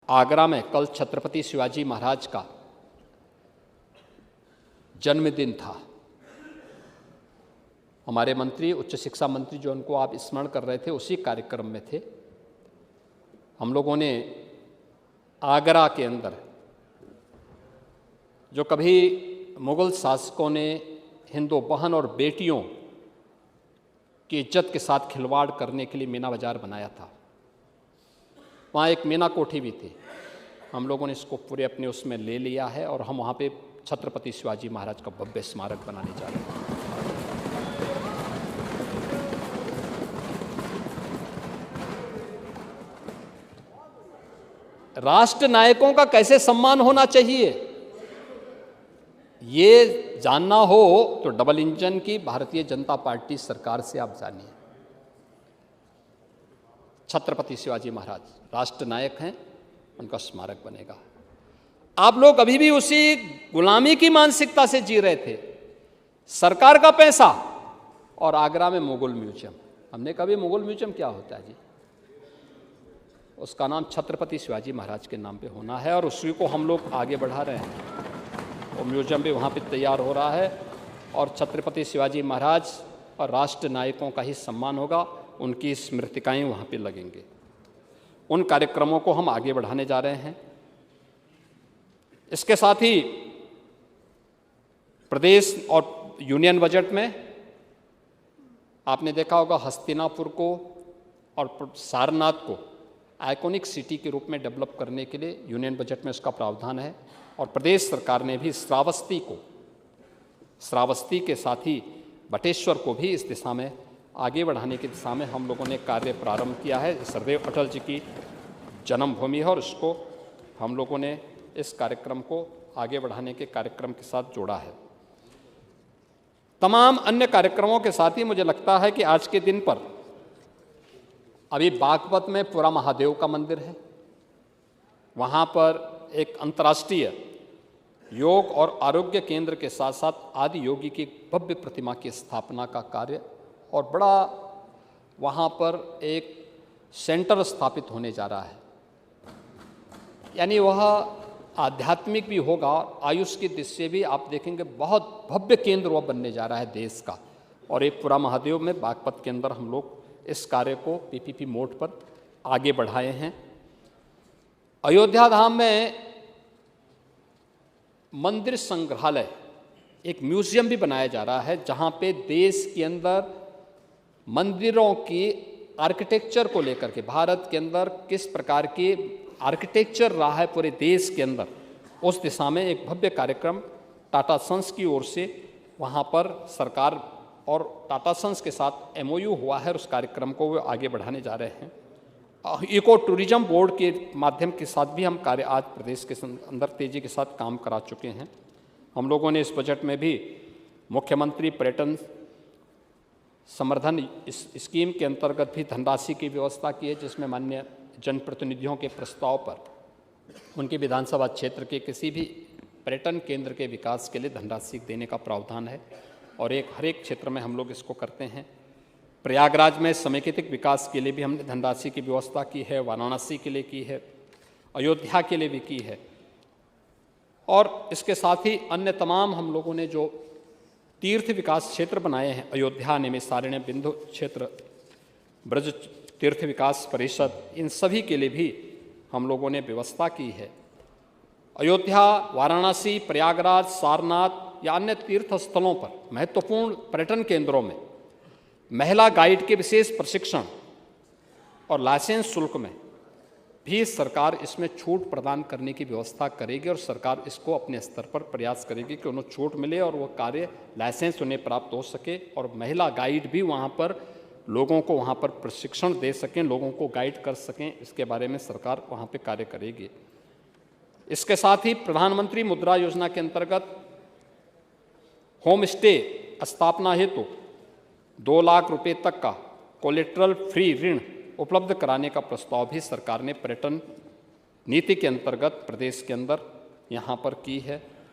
आगरा में कल छत्रपति शिवाजी महाराज का जन्मदिन था। हमारे मंत्री, उच्च शिक्षा मंत्री जो उनको आप स्मरण कर रहे थे, उसी कार्यक्रम में थे। हम लोगों ने आगरा के अंदर जो कभी मुग़ल शासकों ने हिंदू बहन और बेटियों की इज्जत के साथ खिलवाड़ करने के लिए मीना बाज़ार बनाया था, वहाँ एक मीना कोठी भी थी। हम लोगों ने इसको पूरे अपने उसमें ले लिया है और हम वहाँ पे छत्रपति शिवाजी महाराज का भव्य स्मारक बनाने जा रहे हैं। राष्ट्र नायकों का कैसे सम्मान होना चाहिए, ये जानना हो तो डबल इंजन की भारतीय जनता पार्टी सरकार से आप जानिए। छत्रपति शिवाजी महाराज राष्ट्र नायक हैं, उनका स्मारक बनेगा। आप लोग अभी भी उसी गुलामी की मानसिकता से जी रहे थे, सरकार का पैसा और आगरा में मुगल म्यूजियम। हमने कभी मुगल म्यूजियम क्या होता है जी, उसका नाम छत्रपति शिवाजी महाराज के नाम पे होना है और उसी को हम लोग आगे बढ़ा रहे हैं। वो म्यूजियम भी वहाँ पे तैयार हो रहा है और छत्रपति शिवाजी महाराज और राष्ट्र नायकों का ही सम्मान होगा, उनकी स्मृतिकाएँ वहाँ पे लगेंगे। उन कार्यक्रमों को हम आगे बढ़ाने जा रहे हैं। इसके साथ ही प्रदेश और यूनियन बजट में आपने देखा होगा, हस्तिनापुर को और सारनाथ को आइकॉनिक सिटी के रूप में डेवलप करने के लिए यूनियन बजट में उसका प्रावधान है और प्रदेश सरकार ने भी श्रावस्ती के साथ ही बटेश्वर को भी इस दिशा में आगे बढ़ाने की दिशा में हम लोगों ने कार्य प्रारंभ किया है। सरदेव अटल जी की जन्मभूमि है और उसको हम लोगों ने इस कार्यक्रम को आगे बढ़ाने के कार्यक्रम के साथ जोड़ा है। तमाम अन्य कार्यक्रमों के साथ ही मुझे लगता है कि आज के दिन पर अभी बागपत में पुरा महादेव का मंदिर है, वहाँ पर एक अंतर्राष्ट्रीय योग और आरोग्य केंद्र के साथ साथ आदि योगी की भव्य प्रतिमा की स्थापना का कार्य और बड़ा वहाँ पर एक सेंटर स्थापित होने जा रहा है। यानी वह आध्यात्मिक भी होगा और आयुष की दृष्टि से भी आप देखेंगे बहुत भव्य केंद्र वह बनने जा रहा है देश का। और एक पुरा महादेव में बागपत के अंदर हम लोग इस कार्य को पीपीपी मोड पर आगे बढ़ाए हैं। अयोध्या धाम में मंदिर संग्रहालय, एक म्यूजियम भी बनाया जा रहा है, जहाँ पे देश के अंदर मंदिरों की आर्किटेक्चर को लेकर के, भारत के अंदर किस प्रकार की आर्किटेक्चर रहा है पूरे देश के अंदर, उस दिशा में एक भव्य कार्यक्रम टाटा सन्स की ओर से वहाँ पर सरकार और टाटा सन्स के साथ एमओयू हुआ है और उस कार्यक्रम को वो आगे बढ़ाने जा रहे हैं। इको टूरिज्म बोर्ड के माध्यम के साथ भी हम कार्य आज प्रदेश के अंदर तेज़ी के साथ काम करा चुके हैं। हम लोगों ने इस बजट में भी मुख्यमंत्री पर्यटन संवर्धन स्कीम के अंतर्गत भी धनराशि की व्यवस्था की है, जिसमें माननीय जनप्रतिनिधियों के प्रस्ताव पर उनके विधानसभा क्षेत्र के किसी भी पर्यटन केंद्र के विकास के लिए धनराशि देने का प्रावधान है और हर एक क्षेत्र में हम लोग इसको करते हैं। प्रयागराज में समेकित विकास के लिए भी हमने धनराशि की व्यवस्था की है, वाराणसी के लिए की है, अयोध्या के लिए भी की है और इसके साथ ही अन्य तमाम हम लोगों ने जो तीर्थ विकास क्षेत्र बनाए हैं, अयोध्या, नैमिषारण्य, बिंदु क्षेत्र, ब्रज तीर्थ विकास परिषद, इन सभी के लिए भी हम लोगों ने व्यवस्था की है। अयोध्या, वाराणसी, प्रयागराज, सारनाथ या अन्य तीर्थ स्थलों पर महत्वपूर्ण पर्यटन केंद्रों में महिला गाइड के विशेष प्रशिक्षण और लाइसेंस शुल्क में भी सरकार इसमें छूट प्रदान करने की व्यवस्था करेगी और सरकार इसको अपने स्तर पर प्रयास करेगी कि उन्हें छूट मिले और वो कार्य लाइसेंस उन्हें प्राप्त हो सके और महिला गाइड भी वहाँ पर लोगों को वहाँ पर प्रशिक्षण दे सकें, लोगों को गाइड कर सकें, इसके बारे में सरकार वहाँ पे कार्य करेगी। इसके साथ ही प्रधानमंत्री मुद्रा योजना के अंतर्गत होम स्टे स्थापना हेतु 2 लाख रुपए तक का कोलेट्रल फ्री ऋण उपलब्ध कराने का प्रस्ताव भी सरकार ने पर्यटन नीति के अंतर्गत प्रदेश के अंदर यहाँ पर की है।